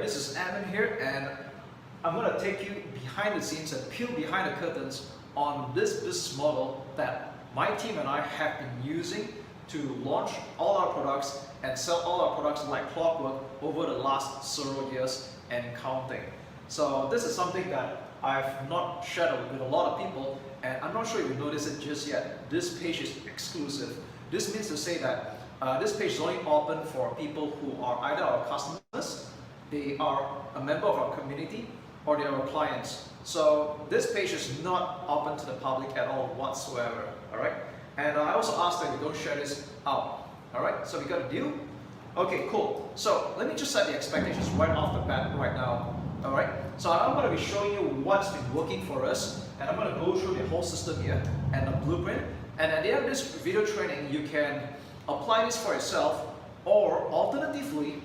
This is Evan here, and I'm going to take you behind the scenes and peel behind the curtains on this business model that my team and I have been using to launch all our products and sell all our products like clockwork over the last several years and counting. So this is something that I've not shared with a lot of people, and I'm not sure if you noticed it just yet. This page is exclusive. This means to say that this page is only open for people who are either our customers, they are a member of our community, or they are our clients. So this page is not open to the public at all whatsoever. Alright? And I also asked that we don't share this out. Alright? So we got a deal? Okay, cool. So let me just set the expectations right off the bat right now. Alright? So I'm going to be showing you what's been working for us, and I'm going to go through the whole system here and the blueprint. And at the end of this video training, you can apply this for yourself, or alternatively,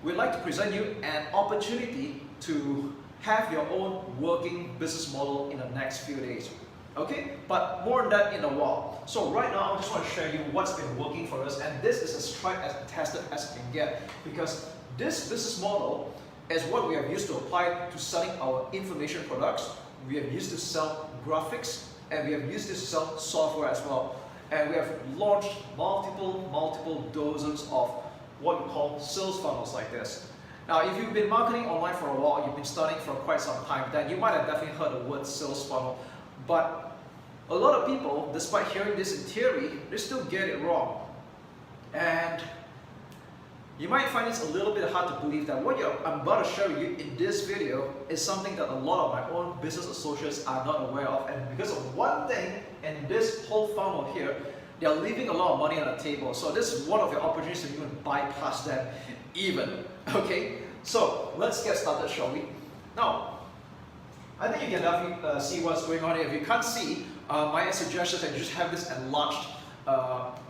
we'd like to present you an opportunity to have your own working business model in the next few days. Okay? But more on that in a while. So right now, I just want to share you what's been working for us, and this is as tried and tested as it can get, because this business model is what we have used to apply to selling our information products. We have used to sell graphics, and we have used this to sell software as well. And we have launched multiple dozens of what we call sales funnels like this. Now, if you've been marketing online for a while, you've been studying for quite some time, then you might have definitely heard the word sales funnel. But a lot of people, despite hearing this in theory, they still get it wrong. And you might find this a little bit hard to believe that what I'm about to show you in this video is something that a lot of my own business associates are not aware of. And because of one thing in this whole funnel here, they're leaving a lot of money on the table. So this is one of your opportunities to even bypass that even. Okay? So let's get started, shall we? Now, I think you can definitely see what's going on here. If you can't see, my suggestion is that you just have this enlarged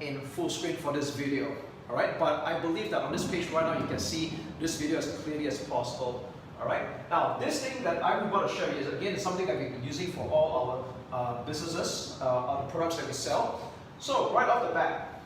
in full screen for this video. Alright, but I believe that on this page right now you can see this video as clearly as possible. Alright, now this thing that I'm about to show you is again something that we've been using for all our businesses, the products that we sell. So right off the bat,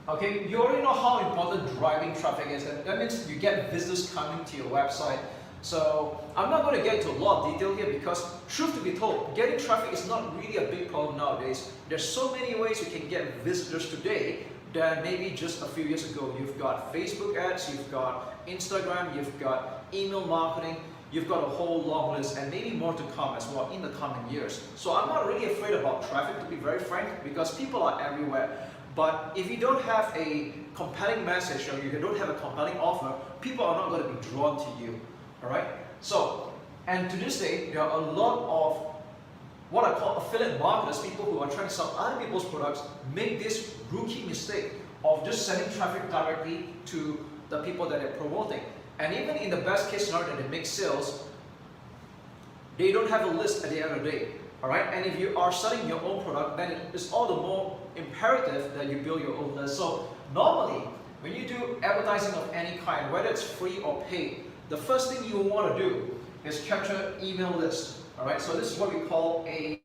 okay, you already know how important driving traffic is. That means you get visitors coming to your website. So I'm not going to get into a lot of detail here because, truth to be told, getting traffic is not really a big problem nowadays. There's so many ways you can get visitors today than maybe just a few years ago. You've got Facebook ads, you've got Instagram, you've got email marketing, you've got a whole long list, and maybe more to come as well in the coming years. So I'm not really afraid about traffic, to be very frank, because people are everywhere. But if you don't have a compelling message or you don't have a compelling offer, people are not going to be drawn to you. Alright? So, and to this day, there are a lot of what I call affiliate marketers, people who are trying to sell other people's products, make this rookie mistake of just sending traffic directly to the people that they're promoting. And even in the best case scenario that they make sales, they don't have a list at the end of the day. Alright? And if you are selling your own product, then it's all the more imperative that you build your own list. So normally, when you do advertising of any kind, whether it's free or paid, the first thing you want to do is capture email list. Alright, so this is what we call a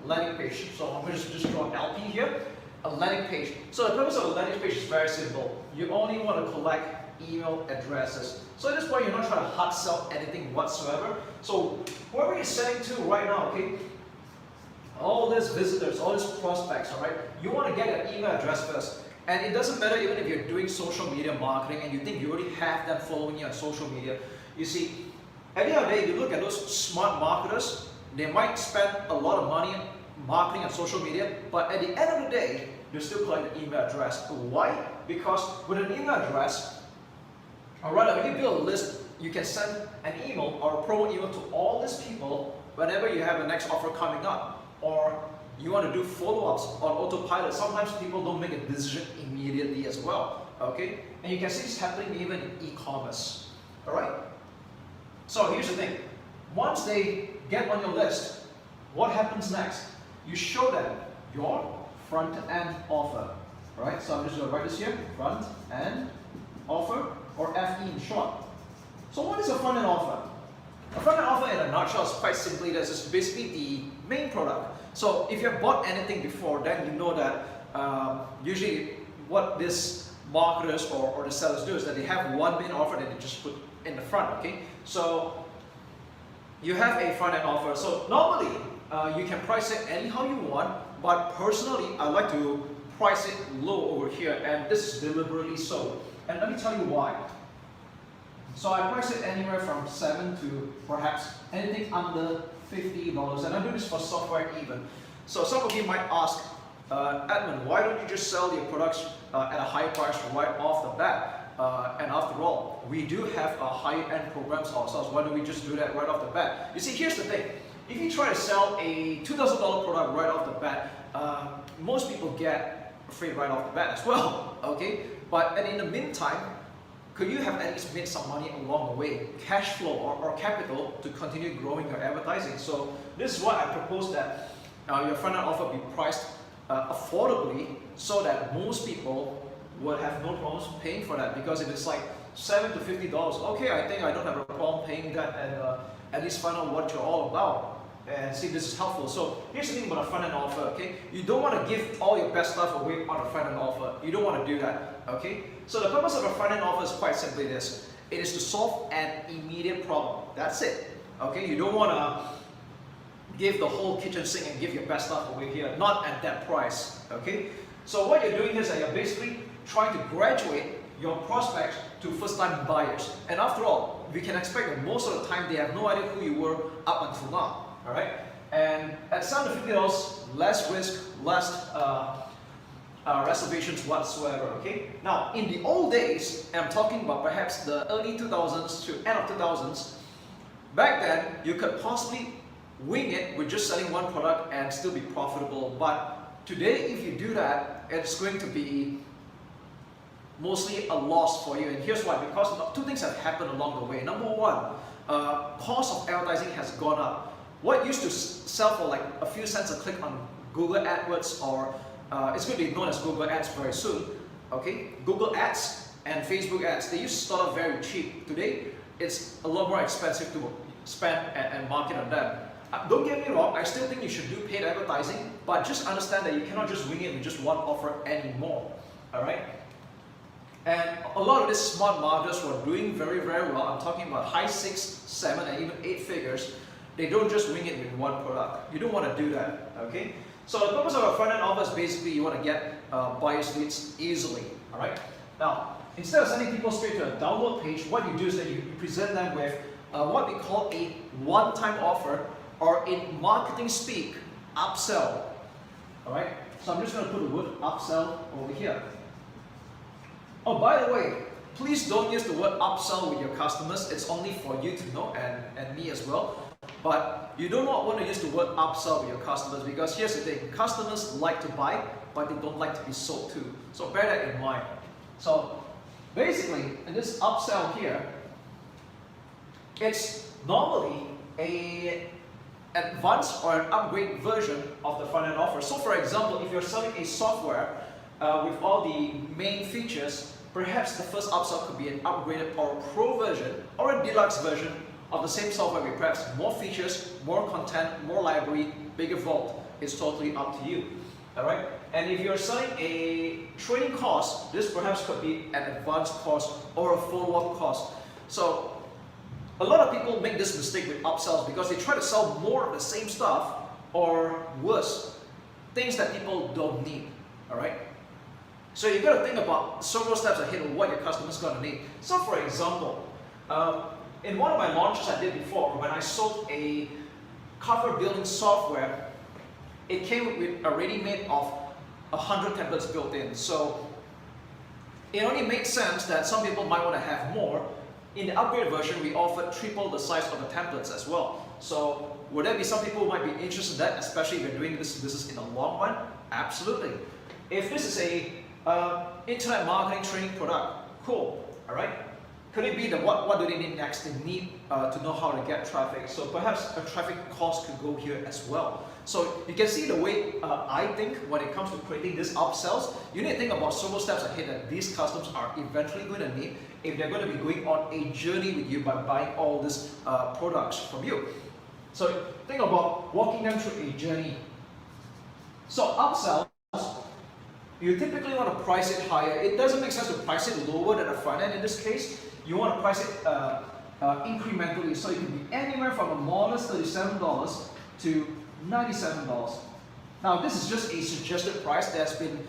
landing page. So I'm going to just draw an LP here, a landing page. So the purpose of a landing page is very simple. You only want to collect email addresses. So at this point, you're not trying to hard sell anything whatsoever. So whoever you're selling to right now, okay, all these visitors, all these prospects, alright, you want to get an email address first. And it doesn't matter even if you're doing social media marketing and you think you already have them following you on social media. You see, at the end of the day, if you look at those smart marketers, they might spend a lot of money marketing on social media, but at the end of the day, they still collect an email address. Why? Because with an email address, alright, when you build a list, you can send an email or a promo email to all these people whenever you have a next offer coming up, or you want to do follow-ups on autopilot. Sometimes people don't make a decision immediately as well. Okay? And you can see this happening even in e-commerce. Alright? So here's the thing. Once they get on your list, what happens next? You show them your front-end offer. Alright? So I'm just going to write this here. Front-end offer, or FE in short. So what is a front-end offer? A front-end offer in a nutshell is quite simply this is basically the main product. So if you have bought anything before, then you know that usually what this marketers or the sellers do is that they have one main offer that they just put in the front, okay? So you have a front-end offer. So normally you can price it anyhow you want, but personally I like to price it low over here, and this is deliberately so. And let me tell you why. So I price it anywhere from $7 to perhaps anything under $50, and I do this for software even. So some of you might ask, Edmund, why don't you just sell your products at a higher price right off the bat? And after all, we do have high-end programs ourselves. Why don't we just do that right off the bat? You see, here's the thing. If you try to sell a $2,000 product right off the bat, most people get afraid right off the bat as well, okay? But and in the meantime, could you have at least made some money along the way, cash flow or capital to continue growing your advertising? So this is why I propose that your front-end offer be priced affordably, so that most people would have no problems paying for that. Because if it's like $7 to $50, okay, I think I don't have a problem paying that, and at least find out what you're all about and see if this is helpful. So here's the thing about a front-end offer, okay? You don't want to give all your best stuff away on a front-end offer. You don't want to do that, okay? So the purpose of a front-end offer is quite simply this. It is to solve an immediate problem. That's it, okay? You don't want to give the whole kitchen sink and give your best stuff away here, not at that price, okay? So what you're doing is that you're basically trying to graduate your prospects to first-time buyers. And after all, we can expect that most of the time they have no idea who you were up until now, all right? And at $7 to $50, less risk, less reservations whatsoever, okay? Now, in the old days, and I'm talking about perhaps the early 2000s to end of 2000s, back then, you could possibly wing it with just selling one product and still be profitable. But today, if you do that, it's going to be mostly a loss for you. And here's why. Because two things have happened along the way. Number one, cost of advertising has gone up. What used to sell for like a few cents a click on Google AdWords, or it's going to be known as Google Ads very soon, okay? Google Ads and Facebook Ads, they used to start off very cheap. Today, it's a lot more expensive to spend and market on them. Don't get me wrong, I still think you should do paid advertising, but just understand that you cannot just wing it with just one offer anymore, alright? And a lot of these smart marketers who are doing very, very well, I'm talking about high 6, 7, and even 8 figures, they don't just wing it with one product. You don't want to do that, okay? So the purpose of a front-end offer is basically you want to get buyers leads easily, alright? Now, instead of sending people straight to a download page, what you do is that you present them with what we call a one-time offer, or in marketing speak, upsell, alright? So I'm just going to put the word upsell over here. Oh, by the way, please don't use the word upsell with your customers. It's only for you to know, and me as well. But you do not want to use the word upsell with your customers, because here's the thing, customers like to buy, but they don't like to be sold to. So bear that in mind. So basically, in this upsell here, it's normally an advanced or an upgrade version of the front-end offer. So for example, if you're selling a software with all the main features, perhaps the first upsell could be an upgraded or pro version or a deluxe version of the same software with perhaps more features, more content, more library, bigger vault. It's totally up to you. Alright? And if you're selling a training course, this perhaps could be an advanced course or a follow-up course. So a lot of people make this mistake with upsells because they try to sell more of the same stuff, or worse, things that people don't need. Alright? So you've got to think about several steps ahead of what your customer's going to need. So for example, in one of my launches I did before, when I sold a cover building software, it came with a ready-made of 100 templates built in. So it only makes sense that some people might want to have more. In the upgraded version, we offered triple the size of the templates as well. So would there be some people who might be interested in that, especially if you're doing this business in the long run? Absolutely. If this is a internet marketing training product, cool, all right? Could it be that what do they need next? They need to know how to get traffic. So perhaps a traffic cost could go here as well. So you can see the way I think when it comes to creating these upsells. You need to think about several steps ahead that these customers are eventually going to need if they're going to be going on a journey with you by buying all these products from you. So think about walking them through a journey. So upsells, you typically want to price it higher. It doesn't make sense to price it lower than the front end in this case. You want to price it incrementally, so it can be anywhere from a modest $37 to $97. Now this is just a suggested price. There's been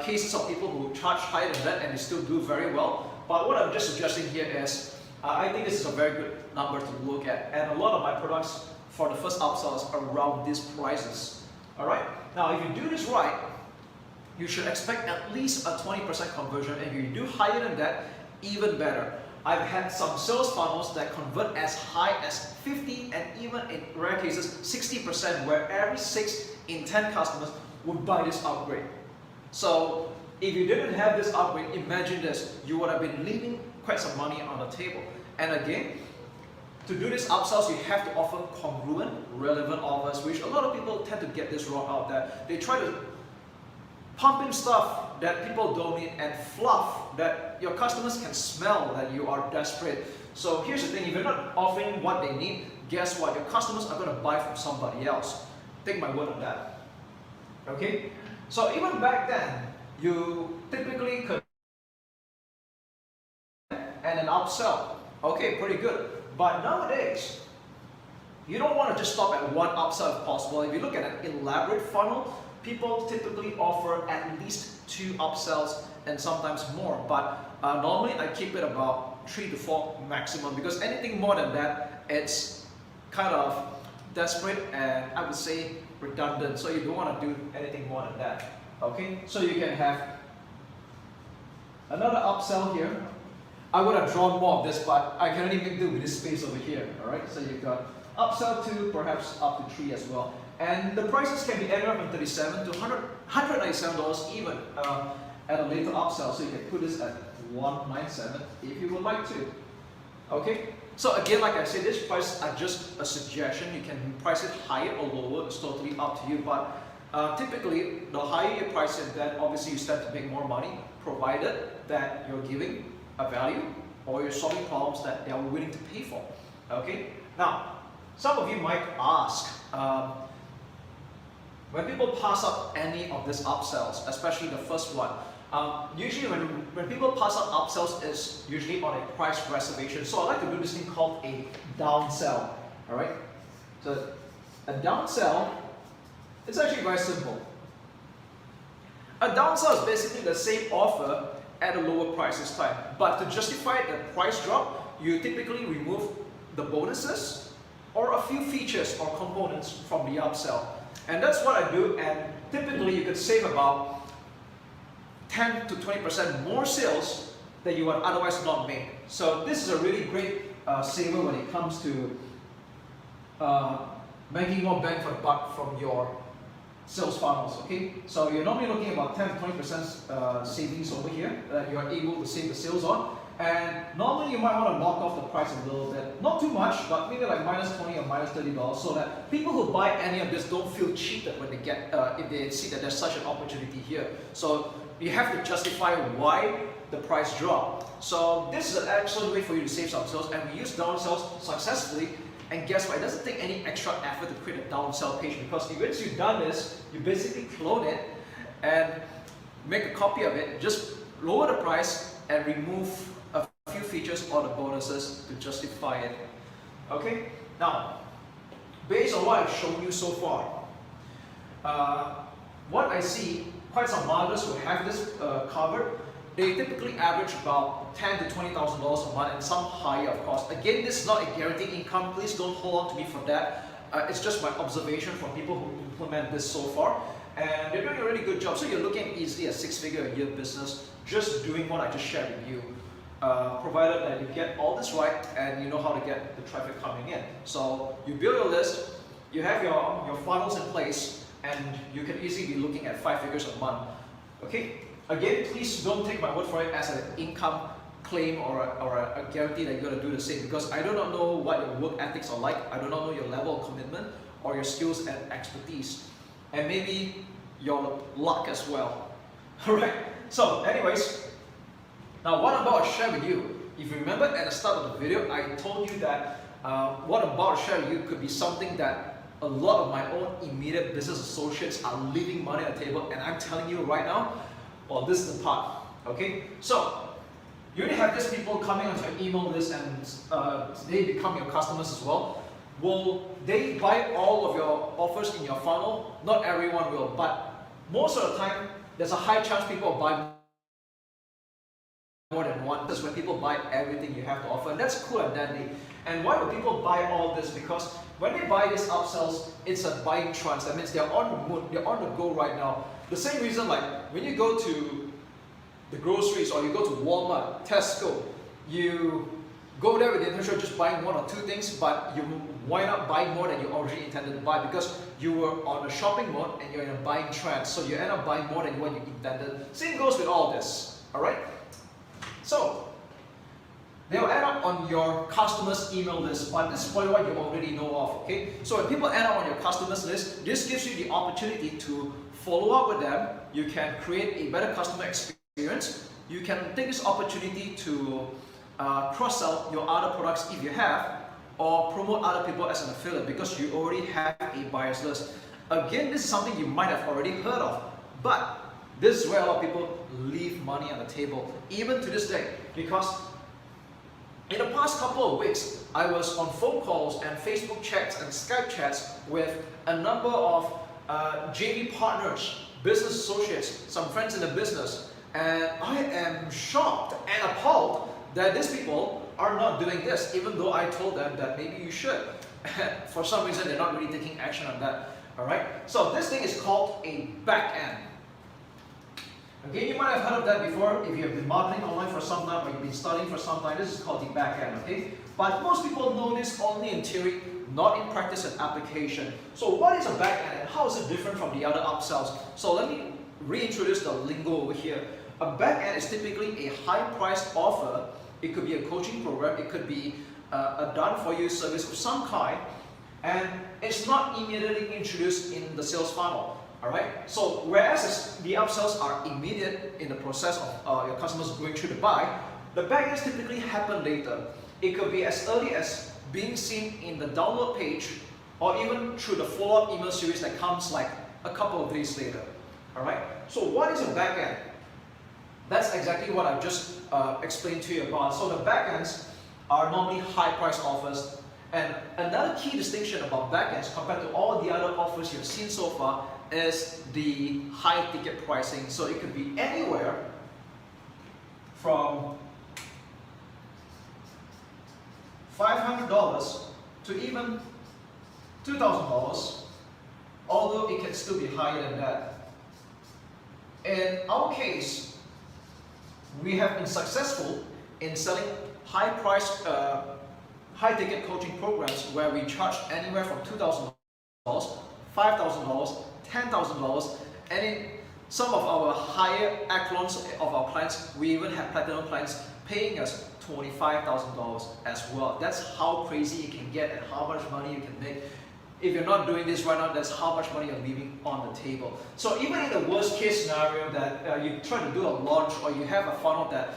cases of people who charge higher than that and they still do very well. But what I'm just suggesting here is, I think this is a very good number to look at, and a lot of my products for the first upsells are around these prices. Alright? Now if you do this right, you should expect at least a 20% conversion, and if you do higher than that, even better. I've had some sales funnels that convert as high as 50 and even in rare cases 60%, where every 6 in 10 customers would buy this upgrade. So if you didn't have this upgrade, imagine this, you would have been leaving quite some money on the table. And again, to do this upsells, you have to offer congruent, relevant offers, which a lot of people tend to get this wrong out there. They try to pump in stuff that people don't need and fluff that your customers can smell that you are desperate. So here's the thing, if you're not offering what they need, guess what? Your customers are going to buy from somebody else. Take my word on that. Okay? So even back then, you typically could and an upsell. Okay, pretty good. But nowadays, you don't want to just stop at one upsell if possible. If you look at an elaborate funnel, people typically offer at least 2 upsells and sometimes more. But normally I keep it about 3 to 4 maximum, because anything more than that, it's kind of desperate and I would say redundant. So you don't want to do anything more than that. Okay, so you can have another upsell here. I would have drawn more of this, but I can only make do with this space over here. Alright, so you've got upsell 2, perhaps up to 3 as well. And the prices can be anywhere from $37 to $197 even at a later upsell. So you can put this at $197 if you would like to. Okay, so again, like I said, these prices are just a suggestion. You can price it higher or lower, it's totally up to you. But typically, the higher you price it, then obviously you start to make more money, provided that you're giving a value or you're solving problems that they are willing to pay for. Okay, now some of you might ask, when people pass up any of these upsells, especially the first one, usually when people pass up upsells, is usually on a price reservation. So I like to do this thing called a downsell. Alright, so a downsell, it's actually very simple. A downsell is basically the same offer at a lower price this time, but to justify the price drop, you typically remove the bonuses or a few features or components from the upsell. And that's what I do, and typically you could save about 10 to 20% more sales that you would otherwise not make. So this is a really great saver when it comes to making more bang for the buck from your sales funnels. Okay, so you're normally looking at about 10 to 20% savings over here that you are able to save the sales on. And normally you might want to knock off the price a little bit, not too much, but maybe like minus $20 or minus $30, so that people who buy any of this don't feel cheated when they get, if they see that there's such an opportunity here. So you have to justify why the price dropped. So this is an excellent way for you to save some sales, and we use downsells successfully. And guess what? It doesn't take any extra effort to create a downsell page, because once you've done this, you basically clone it and make a copy of it, just lower the price and remove a few features or the bonuses to justify it. Okay? Now, based on what I've shown you so far, what I see, quite some marketers who have this covered, they typically average about $10,000 to $20,000 a month, and some higher, of course. Again, this is not a guaranteed income. Please don't hold on to me for that. It's just my observation from people who implement this so far, and they're doing a really good job. So you're looking at easily a 6-figure a year business just doing what I just shared with you, provided that you get all this right and you know how to get the traffic coming in. So you build your list, you have your funnels in place, and you can easily be looking at 5 figures a month. Okay. Again, please don't take my word for it as an income claim or a guarantee that you're going to do the same, because I do not know what your work ethics are like. I do not know your level of commitment or your skills and expertise, and maybe your luck as well. Alright, so anyways, now what I'm about to share with you, if you remember at the start of the video, I told you that what I'm about to share with you could be something that a lot of my own immediate business associates are leaving money on the table, and I'm telling you right now, Well, this is the part. Okay, so you already have these people coming onto your email list and they become your customers as well. Will they buy all of your offers in your funnel? Not everyone will, but most of the time, there's a high chance people will buy more than one. This is when people buy everything you have to offer, and that's cool and dandy. And why do people buy all this? Because when they buy these upsells, it's a buying trance. That means they're on the mood, they're on the go right now. The same reason, like when you go to the groceries or you go to Walmart, Tesco, you go there with the intention of just buying one or two things, but you wind up buying more than you originally intended to buy because you were on a shopping mode and you're in a buying trance. So you end up buying more than what you intended. Same goes with all this. Alright? So they will end up on your customers' email list, but this is probably what you already know of. Okay? So when people end up on your customers list, this gives you the opportunity to follow up with them. You can create a better customer experience. You can take this opportunity to cross-sell your other products if you have, or promote other people as an affiliate because you already have a buyer's list. Again, this is something you might have already heard of, but this is where a lot of people leave money on the table, even to this day, because in the past couple of weeks, I was on phone calls and Facebook chats and Skype chats with a number of JV partners, business associates, some friends in the business, and I am shocked and appalled that these people are not doing this, even though I told them that maybe you should. For some reason, they're not really taking action on that. Alright? So this thing is called a backend. Okay, you might have heard of that before if you have been marketing online for some time or you've been studying for some time. This is called the backend, okay? But most people know this only in theory, not in practice and application. So what is a backend and how is it different from the other upsells? So let me reintroduce the lingo over here. A backend is typically a high-priced offer. It could be a coaching program, it could be a done-for-you service of some kind, and it's not immediately introduced in the sales funnel. Alright? So whereas the upsells are immediate in the process of your customers going through the buy, the backends typically happen later. It could be as early as being seen in the download page, or even through the follow-up email series that comes like a couple of days later. Alright? So what is a backend? That's exactly what I just explained to you about. So the backends are normally high-priced offers. And another key distinction about backends compared to all the other offers you've seen so far is the high-ticket pricing. So it could be anywhere from $500 to even $2,000, although it can still be higher than that. In our case, we have been successful in selling high-priced, high-ticket coaching programs where we charge anywhere from $2,000, $5,000, $10,000, and in some of our higher echelons of our clients, we even have platinum clients paying us $25,000 as well. That's how crazy you can get and how much money you can make. If you're not doing this right now, that's how much money you're leaving on the table. So even in the worst case scenario that you try to do a launch or you have a funnel that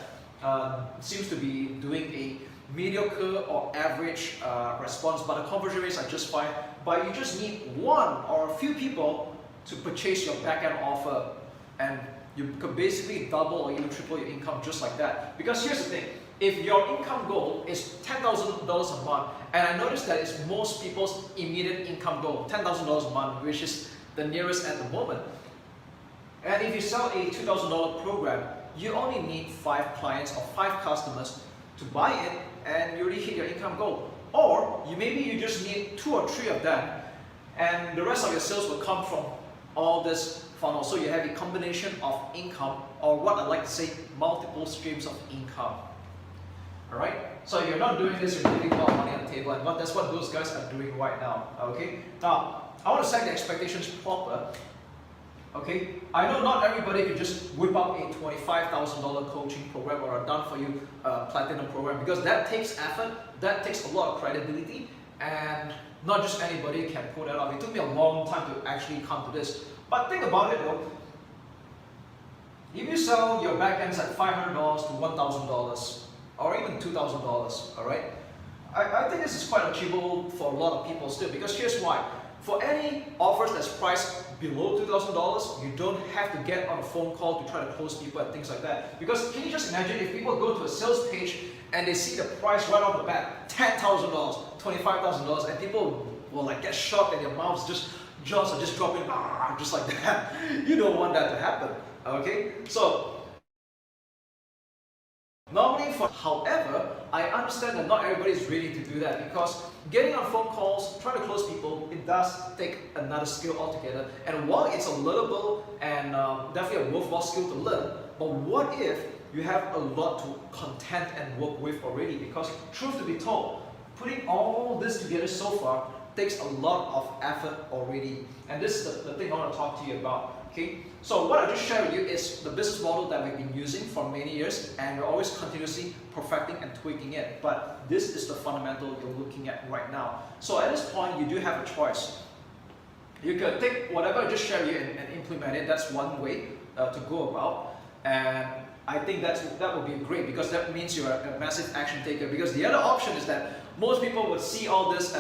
seems to be doing a mediocre or average response, but the conversion rates are just fine, but you just need one or a few people to purchase your backend offer, and you could basically double or even triple your income just like that. Because here's the thing, if your income goal is $10,000 a month, and I noticed that it's most people's immediate income goal, $10,000 a month, which is the nearest at the moment. And if you sell a $2,000 program, you only need 5 clients or 5 customers to buy it, and you already hit your income goal. Or maybe you just need 2 or 3 of them, and the rest of your sales will come from all this funnel. So you have a combination of income, or what I like to say, multiple streams of income. Alright? So if you're not doing this, you're leaving a lot of money on the table, and that's what those guys are doing right now. Okay? Now, I want to set the expectations proper. Okay? I know not everybody can just whip up a $25,000 coaching program or a done-for-you platinum program, because that takes effort, that takes a lot of credibility, and not just anybody can pull that off. It took me a long time to actually come to this. But think about it though. If you sell your backends at $500 to $1,000, or even $2,000, alright? I think this is quite achievable for a lot of people still, because here's why. For any offers that's priced below $2,000, you don't have to get on a phone call to try to close people and things like that. Because can you just imagine if people go to a sales page and they see the price right off the bat, $10,000, $25,000, and people will like get shocked and their mouths jaws are just dropping, just like that. You don't want that to happen, okay? So normally, however, I understand that not everybody is ready to do that, because getting on phone calls, trying to close people, it does take another skill altogether. And while it's a learnable and definitely a worthwhile skill to learn, but what if you have a lot to contend and work with already? Because truth to be told, putting all this together so far takes a lot of effort already. And this is the thing I want to talk to you about. Okay, so what I just shared with you is the business model that we've been using for many years, and we're always continuously perfecting and tweaking it. But this is the fundamental you're looking at right now. So at this point, you do have a choice. You can take whatever I just shared with you and implement it. That's one way to go about. And I think that would be great, because that means you're a massive action taker. Because the other option is that most people would see all this,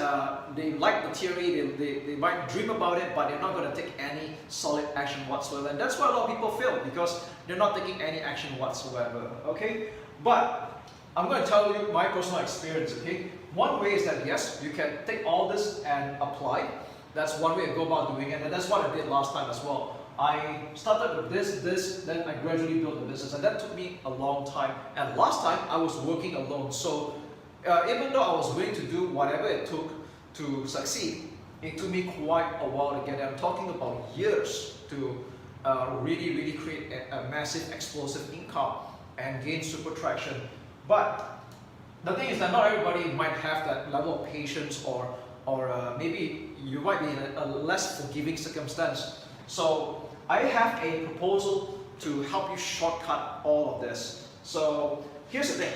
they like the theory, they might dream about it, but they're not going to take any solid action whatsoever. And that's why a lot of people fail, because they're not taking any action whatsoever, okay? But I'm going to tell you my personal experience, okay? One way is that yes, you can take all this and apply. That's one way to go about doing it, and that's what I did last time as well. I started with this, then I gradually built the business, and that took me a long time. And last time I was working alone, so even though I was willing to do whatever it took to succeed, it took me quite a while to get there. I'm talking about years to really create a massive explosive income and gain super traction. But the thing is that not everybody might have that level of patience, or maybe you might be in a less forgiving circumstance. So I have a proposal to help you shortcut all of this. So here's the thing.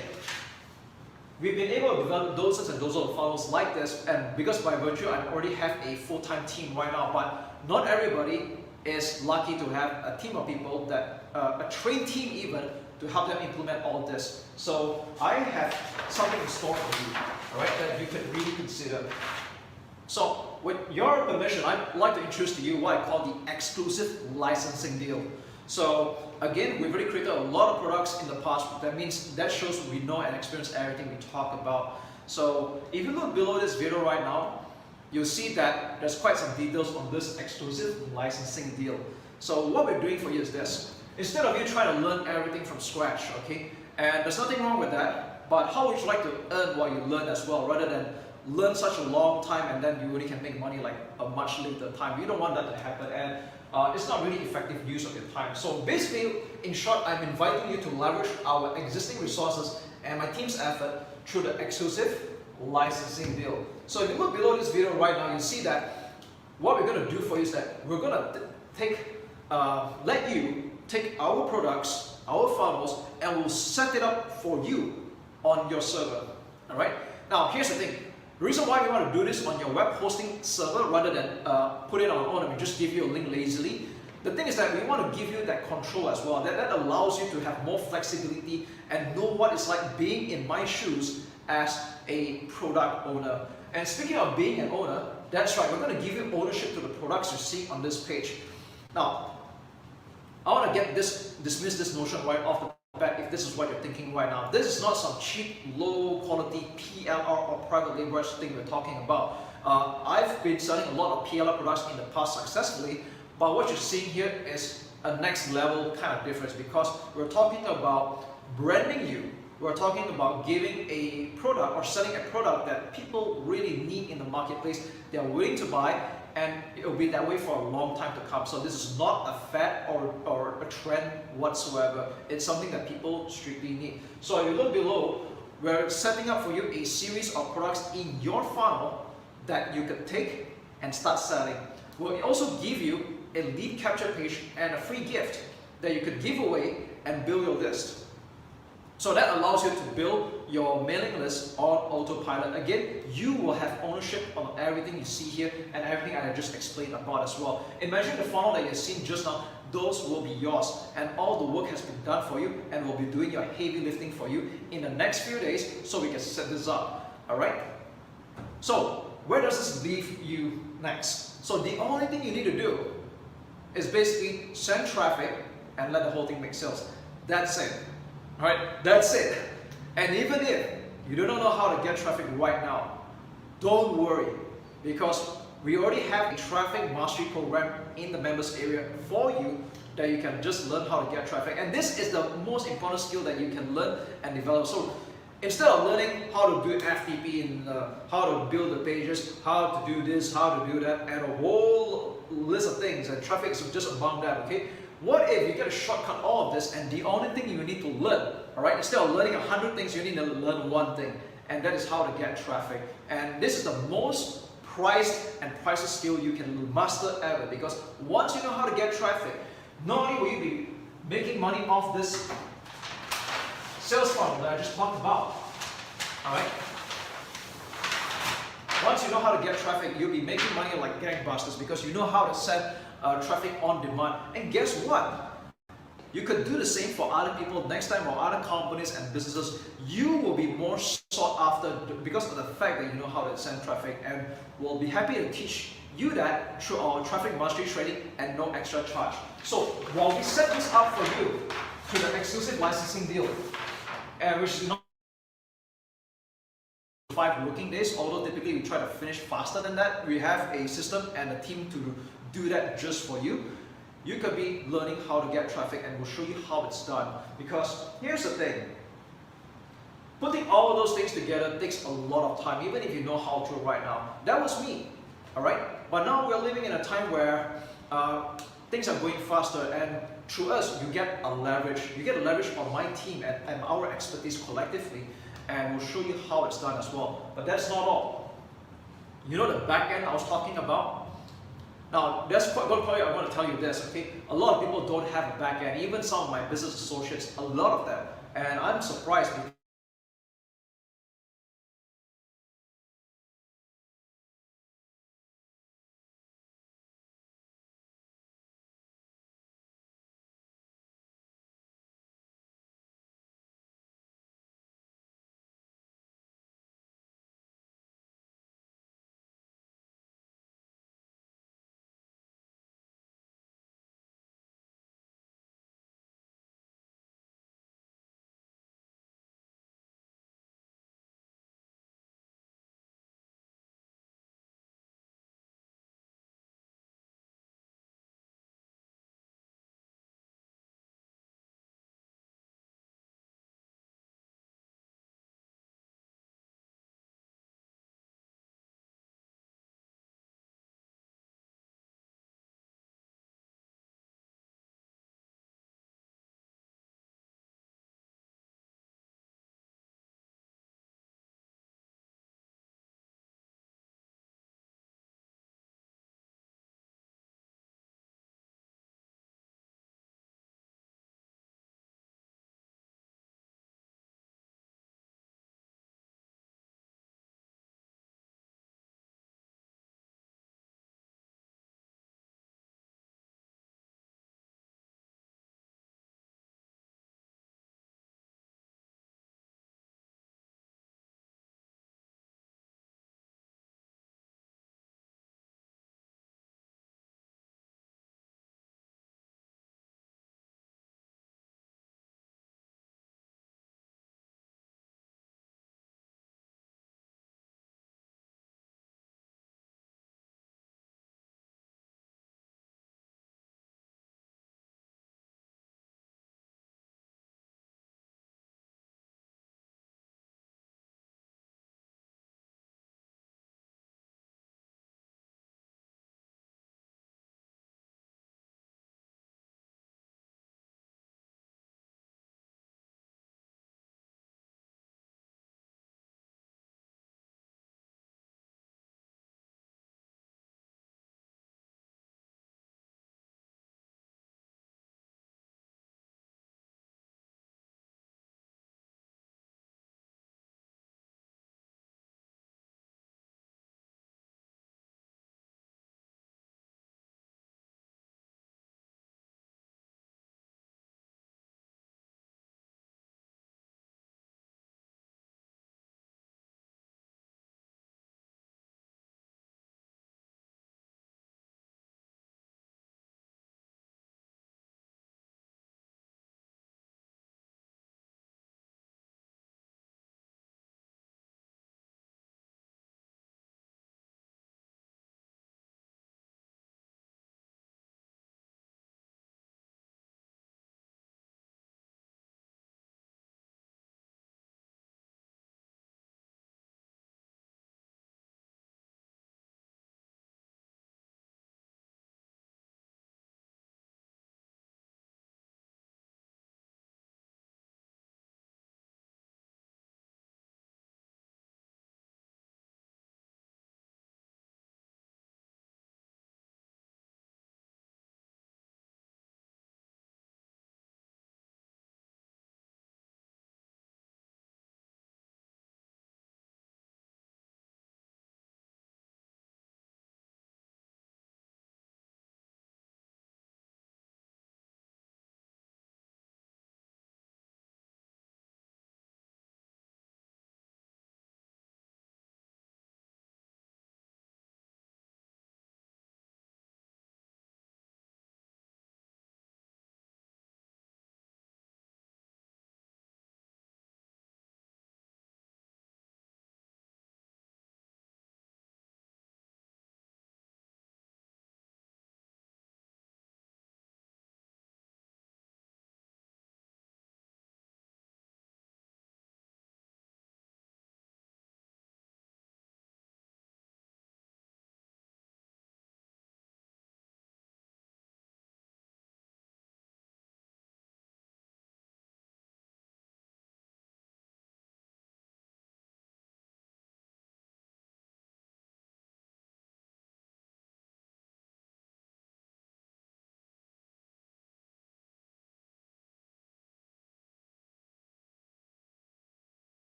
We've been able to develop dozens and dozens of funnels like this, and because by virtue I already have a full-time team right now, but not everybody is lucky to have a team of people, that a trained team even, to help them implement all this. So I have something in store for you, all right, that you can really consider. So with your permission, I'd like to introduce to you what I call the exclusive licensing deal. So again, we've already created a lot of products in the past. That means that shows we know and experience everything we talk about. So if you look below this video right now, you'll see that there's quite some details on this exclusive licensing deal. So what we're doing for you is this. Instead of you trying to learn everything from scratch, okay? And there's nothing wrong with that, but how would you like to earn while you learn as well, rather than learn such a long time and then you really can make money like a much later time? You don't want that to happen, and it's not really effective use of your time. So basically, in short, I'm inviting you to leverage our existing resources and my team's effort through the exclusive licensing deal. So if you look below this video right now, you'll see that what we're going to do for you is that we're going to let you take our products, our funnels, and we'll set it up for you on your server. All right. Now here's the thing. The reason why we want to do this on your web hosting server rather than put it on our own and we just give you a link lazily, the thing is that we want to give you that control as well. That allows you to have more flexibility and know what it's like being in my shoes as a product owner. And speaking of being an owner, that's right, we're going to give you ownership to the products you see on this page. Now, I want to dismiss this notion right off the bat if this is what you're thinking right now. This is not some cheap, low quality PLR or private label thing we're talking about. I've been selling a lot of PLR products in the past successfully, but what you're seeing here is a next level kind of difference, because we're talking about branding you. We're talking about giving a product or selling a product that people really need in the marketplace, they're willing to buy, and it will be that way for a long time to come. So this is not a fad or a trend whatsoever. It's something that people strictly need. So if you look below, we're setting up for you a series of products in your funnel that you can take and start selling. We'll also give you a lead capture page and a free gift that you could give away and build your list. So that allows you to build your mailing list on autopilot. Again, you will have ownership on everything you see here and everything I just explained about as well. Imagine the funnel that you've seen just now, those will be yours, and all the work has been done for you, and we'll be doing your heavy lifting for you in the next few days so we can set this up. Alright? So, where does this leave you next? So the only thing you need to do is basically send traffic and let the whole thing make sales. That's it. Alright, that's it. And even if you do not know how to get traffic right now, don't worry, because we already have a traffic mastery program in the members area for you that you can just learn how to get traffic. And this is the most important skill that you can learn and develop. So instead of learning how to do FTP and how to build the pages, how to do this, how to do that, and a whole list of things, and traffic is just among that, okay? What if you get a shortcut all of this and the only thing you need to learn, alright, instead of learning 100 things, you need to learn one thing, and that is how to get traffic. And this is the most prized and priceless skill you can master ever, because once you know how to get traffic, not only will you be making money off this sales funnel that I just talked about, alright? Once you know how to get traffic, you'll be making money like gangbusters because you know how to send traffic on demand. And guess what? You could do the same for other people next time, or other companies and businesses. You will be more sought after because of the fact that you know how to send traffic, and we'll be happy to teach you that through our traffic mastery training and no extra charge. So while we set this up for you through the exclusive licensing deal, and which is not 5 working days, although typically we try to finish faster than that, we have a system and a team to do that just for you. You could be learning how to get traffic, and we'll show you how it's done. Because here's the thing, putting all of those things together takes a lot of time, even if you know how to right now. That was me, alright? But now we're living in a time where things are going faster, and through us, you get a leverage. You get a leverage on my team and our expertise collectively, and we'll show you how it's done as well. But that's not all. You know the back end I was talking about? Now, that's quite good for you. I want to tell you this, okay? A lot of people don't have a back end, even some of my business associates, a lot of them. And I'm surprised